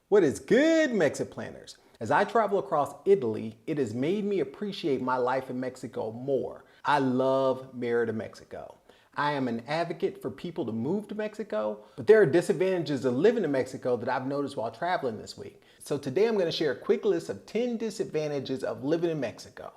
What is good, Mexit planners? As I travel across Italy, it has made me appreciate my life in Mexico more. I love Merida, Mexico. I am an advocate for people to move to Mexico, but there are disadvantages of living in Mexico that I've noticed while traveling this week. So today I'm going to share a quick list of 10 disadvantages of living in Mexico.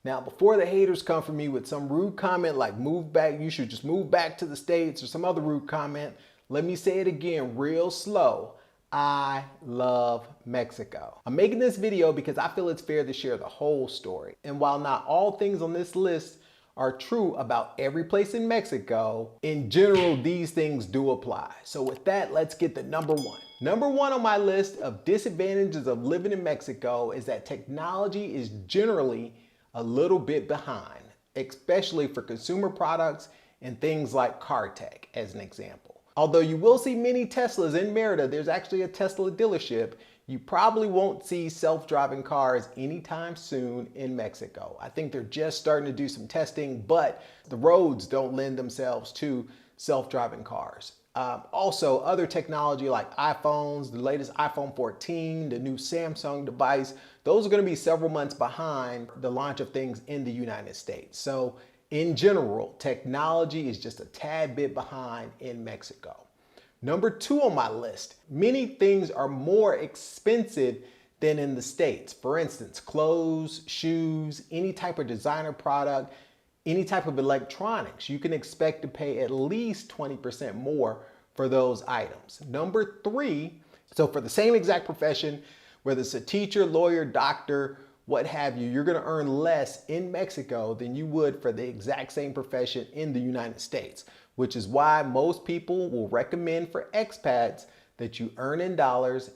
Now, before the haters come for me with some rude comment like move back, you should just move back to the States, or some other rude comment, let me say it again real slow. I love Mexico. I'm making this video because I feel it's fair to share the whole story. And while not all things on this list are true about every place in Mexico, in general, these things do apply. So with that, let's get to number one. Number one on my list of disadvantages of living in Mexico is that technology is generally a little bit behind, especially for consumer products and things like car tech, as an example. Although you will see many Teslas in Merida, there's actually a Tesla dealership, you probably won't see self-driving cars anytime soon in Mexico. I think they're just starting to do some testing, but the roads don't lend themselves to self-driving cars. Also, other technology like iPhones, the latest iPhone 14, the new Samsung device, those are going to be several months behind the launch of things in the United States. So in general, technology is just a tad bit behind in Mexico. Number two on my list, many things are more expensive than in the States. For instance, clothes, shoes, any type of designer product, any type of electronics, you can expect to pay at least 20% more for those items. Number three, so for the same exact profession, whether it's a teacher, lawyer, doctor, what have you, you're gonna earn less in Mexico than you would for the exact same profession in the United States, which is why most people will recommend for expats that you earn in dollars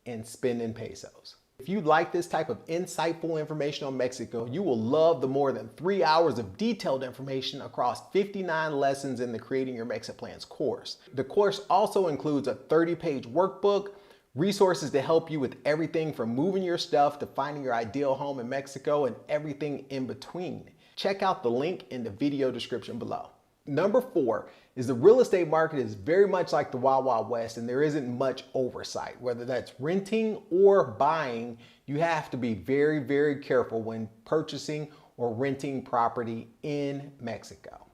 and spend in pesos. If you like this type of insightful information on Mexico, you will love the more than 3 hours of detailed information across 59 lessons in the Creating Your Mexit Plans course. The course also includes a 30-page workbook, resources to help you with everything from moving your stuff to finding your ideal home in Mexico and everything in between. Check out the link in the video description below. Number four is the real estate market is very much like the Wild Wild West, and there isn't much oversight. Whether that's renting or buying, you have to be very, very careful when purchasing or renting property in Mexico.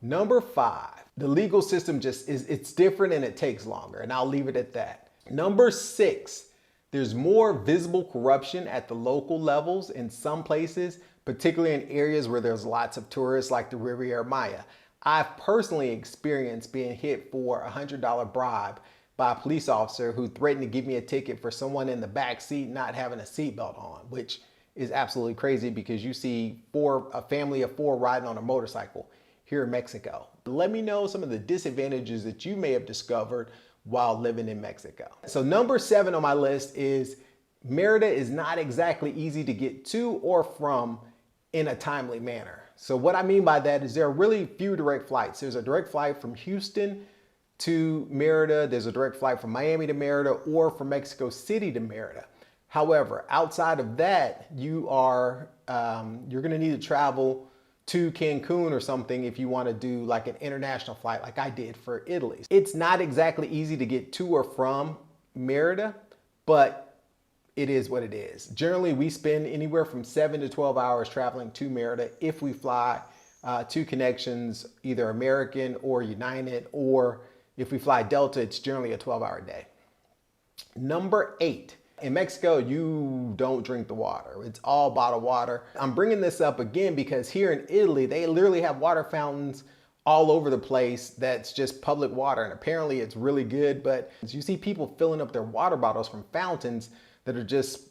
Number five, the legal system it's different and it takes longer, and I'll leave it at that. Number six, there's more visible corruption at the local levels in some places, particularly in areas where there's lots of tourists like the Riviera Maya. I've personally experienced being hit for a $100 bribe by a police officer who threatened to give me a ticket for someone in the back seat not having a seatbelt on, which is absolutely crazy because you see a family of four riding on a motorcycle here in Mexico. Let me know some of the disadvantages that you may have discovered while living in Mexico. So number seven on my list is Merida is not exactly easy to get to or from in a timely manner. So what I mean by that is there are really few direct flights. There's a direct flight from Houston to Merida. There's a direct flight from Miami to Merida or from Mexico City to Merida. However, outside of that, you're gonna need to travel to Cancun or something if you want to do like an international flight like I did for Italy. It's not exactly easy to get to or from Merida, but it is what it is. Generally, we spend anywhere from 7 to 12 hours traveling to Merida if we fly two connections, either American or United, or if we fly Delta, it's generally a 12-hour day. Number eight, in Mexico, you don't drink the water. It's all bottled water. I'm bringing this up again because here in Italy, they literally have water fountains all over the place that's just public water, and apparently it's really good, but you see people filling up their water bottles from fountains that are just,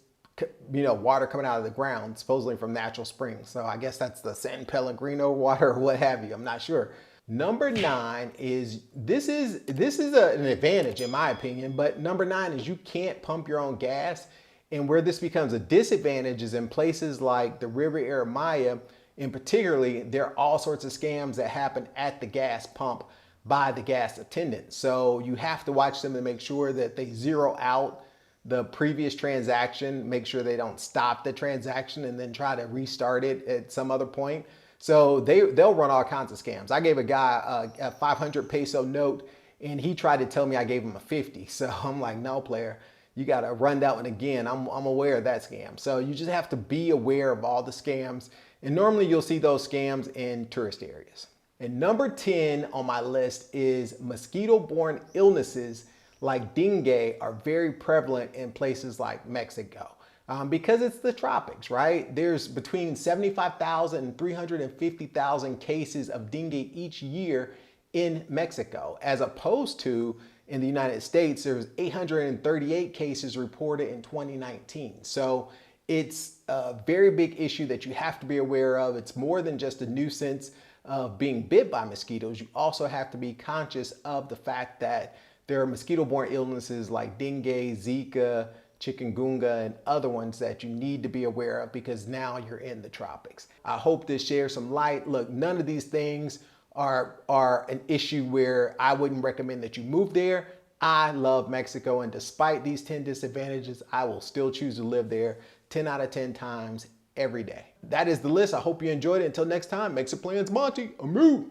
water coming out of the ground, supposedly from natural springs. So I guess that's the San Pellegrino water or what have you, I'm not sure. Number nine is, this is an advantage in my opinion, but number nine is you can't pump your own gas. And where this becomes a disadvantage is in places like the Riviera Maya, in particularly, there are all sorts of scams that happen at the gas pump by the gas attendant. So you have to watch them to make sure that they zero out the previous transaction, make sure they don't stop the transaction and then try to restart it at some other point. So they'll run all kinds of scams. I gave a guy a 500 peso note and he tried to tell me I gave him a 50. So I'm like, no, player, you got to run that one again. I'm aware of that scam. So you just have to be aware of all the scams. And normally you'll see those scams in tourist areas. And number 10 on my list is mosquito-borne illnesses like dengue are very prevalent in places like Mexico. Because it's the tropics, right? There's between 75,000 and 350,000 cases of dengue each year in Mexico, as opposed to in the United States, there's 838 cases reported in 2019. So it's a very big issue that you have to be aware of. It's more than just a nuisance of being bit by mosquitoes. You also have to be conscious of the fact that there are mosquito-borne illnesses like dengue, Zika, chikungunya, and other ones that you need to be aware of because now you're in the tropics. I hope this shares some light. Look, none of these things are an issue where I wouldn't recommend that you move there. I love Mexico, and despite these 10 disadvantages, I will still choose to live there 10 out of 10 times every day. That is the list. I hope you enjoyed it. Until next time, Mexit Plans Monty, a move.